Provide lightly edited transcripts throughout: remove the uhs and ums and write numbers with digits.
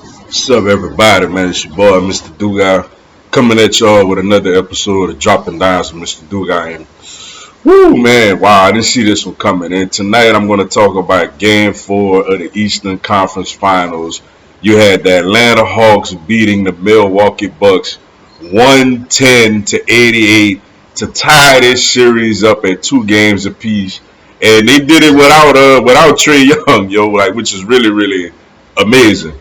What's up, everybody, man? It's your boy, Mr. Dugai, coming at y'all with another episode of Dropping Dimes with Mr. Dugai. And woo, man, wow, I didn't see this one coming. And tonight I'm going to talk about Game 4 of the Eastern Conference Finals. You had the Atlanta Hawks beating the Milwaukee Bucks 110-88 to tie this series up at 2 games apiece. And they did it without Trey Young, yo, like which is really amazing.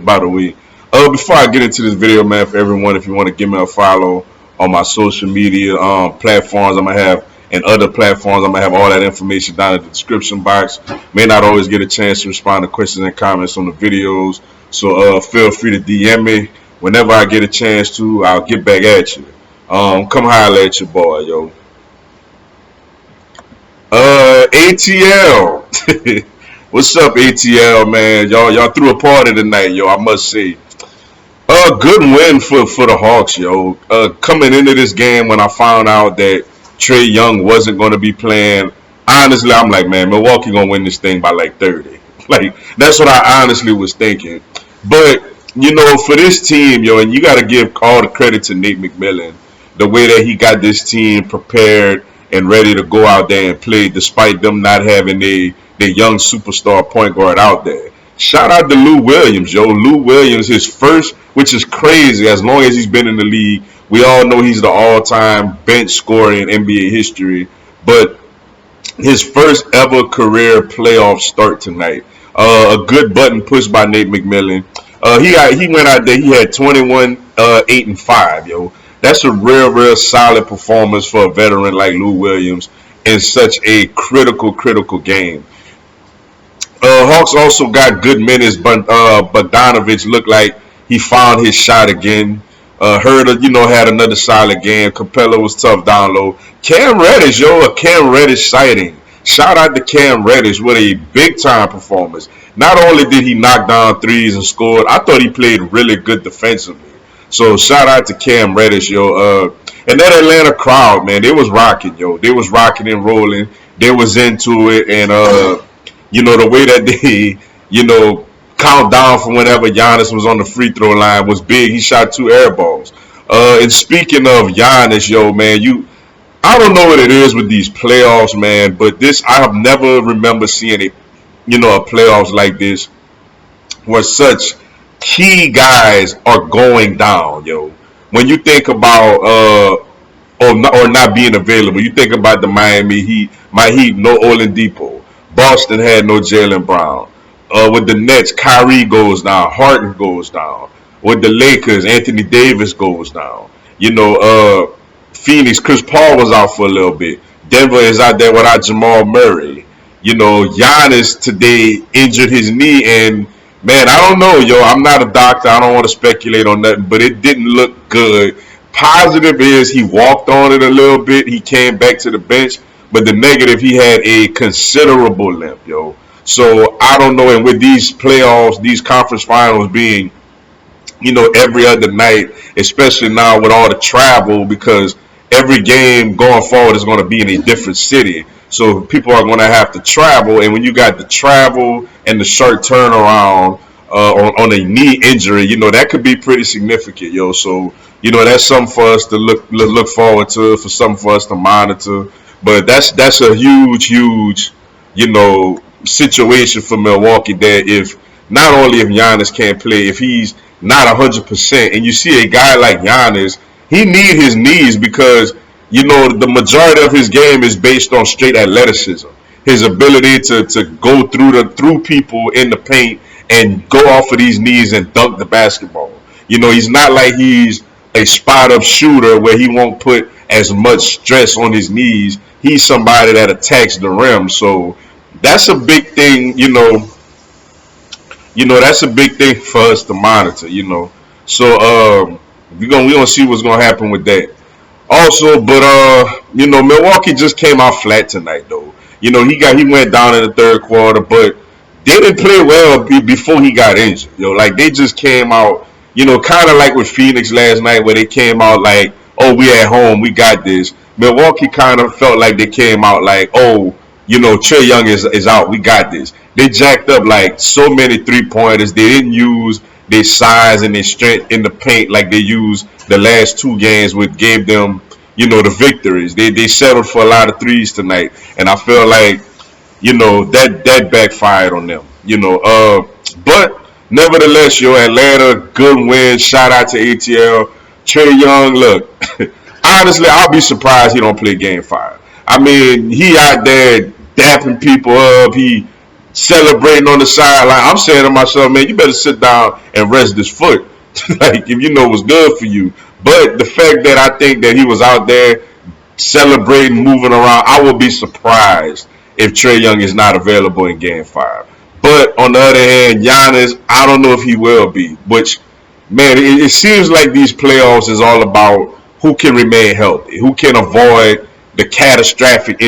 By the way, before I get into this video, man, for everyone, if you want to give me a follow on my social media platforms, I'm gonna have and other platforms, I'm gonna have all that information down in the description box. May not always get a chance to respond to questions and comments on the videos, so feel free to DM me whenever I get a chance to. I'll get back at you. Come holler at your boy, yo. ATL. What's up, ATL, man? Y'all threw a party tonight, yo. I must say, good win for the Hawks, yo. Coming into this game, when I found out that Trey Young wasn't going to be playing, honestly, I'm like, man, Milwaukee gonna win this thing by like 30. Like that's what I honestly was thinking. But for this team, yo, and you got to give all the credit to Nate McMillan, the way that he got this team prepared and ready to go out there and play, despite them not having their young superstar point guard out there. Shout out to Lou Williams, yo. Lou Williams, his first, which is crazy, as long as he's been in the league. We all know he's the all-time bench scorer in NBA history. But his first ever career playoff start tonight. A good button pushed by Nate McMillan. He went out there. He had 21, 8 and 5. Yo, that's a real solid performance for a veteran like Lou Williams in such a critical game. Hawks also got good minutes, but Bogdanovich looked like he found his shot again. Herder, had another solid game. Capella was tough down low. Cam Reddish, a Cam Reddish sighting. Shout out to Cam Reddish with a big time performance. Not only did he knock down threes and scored, I thought he played really good defensively. So shout out to Cam Reddish, yo. And that Atlanta crowd, man, they was rocking, yo. They was rocking and rolling. They was into it, and the way that they, count down from whenever Giannis was on the free throw line was big. He shot 2 air balls. And speaking of Giannis, yo, man, I don't know what it is with these playoffs, man, but I have never remember seeing a playoffs like this where such key guys are going down, yo. When you think about or not being available, you think about the Miami Heat. My Heat, no Oladipo. Boston had no Jaylen Brown. With the Nets, Kyrie goes down, Harden goes down. With the Lakers, Anthony Davis goes down. Phoenix, Chris Paul was out for a little bit. Denver is out there without Jamal Murray. Giannis today injured his knee, and man, I don't know, yo. I'm not a doctor. I don't want to speculate on nothing, but it didn't look good. Positive is he walked on it a little bit. He came back to the bench, but the negative, he had a considerable limp, yo. So I don't know. And with these playoffs, these conference finals being, every other night, especially now with all the travel, because every game going forward is going to be in a different city. So people are going to have to travel, and when you got the travel and the short turnaround on a knee injury, that could be pretty significant, yo. So that's something for us to look forward to, for something for us to monitor. But that's a huge, situation for Milwaukee. That if not only if Giannis can't play, if he's not 100%, and you see a guy like Giannis, he need his knees because the majority of his game is based on straight athleticism. His ability to go through people in the paint and go off of these knees and dunk the basketball. He's not like he's a spot up shooter where he won't put as much stress on his knees. He's somebody that attacks the rim. So that's a big thing, that's a big thing for us to monitor, So we're gonna see what's gonna happen with that. Also, but Milwaukee just came out flat tonight, though. He went down in the third quarter, but they didn't play well before he got injured. Like they just came out, kind of like with Phoenix last night, where they came out like, oh, we at home, we got this. Milwaukee kind of felt like they came out like, oh, Trey Young is out, we got this. They jacked up like so many 3-pointers. They didn't use their size and their strength in the paint like they used the last two games, which gave them, the victories. They settled for a lot of threes tonight, and I feel like, that backfired on them. But nevertheless, Atlanta, good win. Shout out to ATL. Trae Young, look, honestly, I'll be surprised he don't play Game 5. I mean, he out there dapping people up. He celebrating on the sideline. I'm saying to myself, man, you better sit down and rest this foot. Like, if you know what's good for you. But the fact that I think that he was out there celebrating, moving around, I will be surprised if Trae Young is not available in Game 5. But on the other hand, Giannis, I don't know if he will be. Which, man, it seems like these playoffs is all about who can remain healthy, who can avoid the catastrophic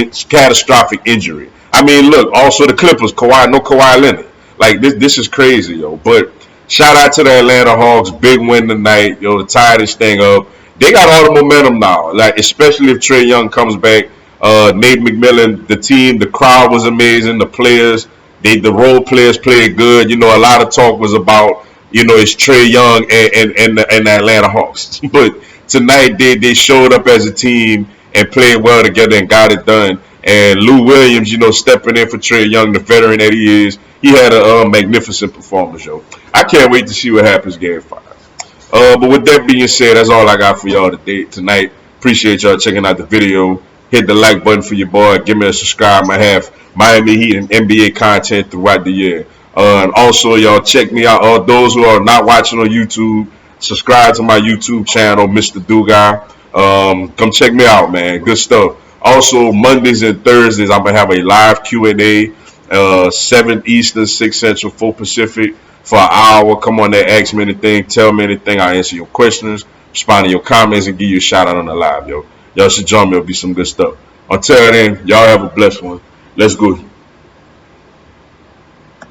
injury. I mean, look, also the Clippers, no Kawhi Leonard. Like this is crazy, yo. But shout out to the Atlanta Hawks, big win tonight, yo. To tie this thing up, they got all the momentum now. Like especially if Trae Young comes back, Nate McMillan, the team, the crowd was amazing, the players, the role players played good. A lot of talk was about, it's Trae Young and the Atlanta Hawks, but tonight they showed up as a team and played well together and got it done. And Lou Williams, stepping in for Trae Young, the veteran that he is, he had a magnificent performance, yo. I can't wait to see what happens Game 5. But with that being said, that's all I got for y'all today tonight. Appreciate y'all checking out the video. Hit the like button for your boy. Give me a subscribe. I have Miami Heat and NBA content throughout the year. And also, y'all check me out. Those who are not watching on YouTube, subscribe to my YouTube channel, Mr. Dugai. Come check me out, man. Good stuff. Also, Mondays and Thursdays, I'm going to have a live Q&A, 7 Eastern, 6 Central, 4 Pacific for an hour. Come on there, ask me anything, tell me anything. I'll answer your questions, respond to your comments, and give you a shout out on the live, yo. Y'all should join me. It'll be some good stuff. Until then, y'all have a blessed one. Let's go.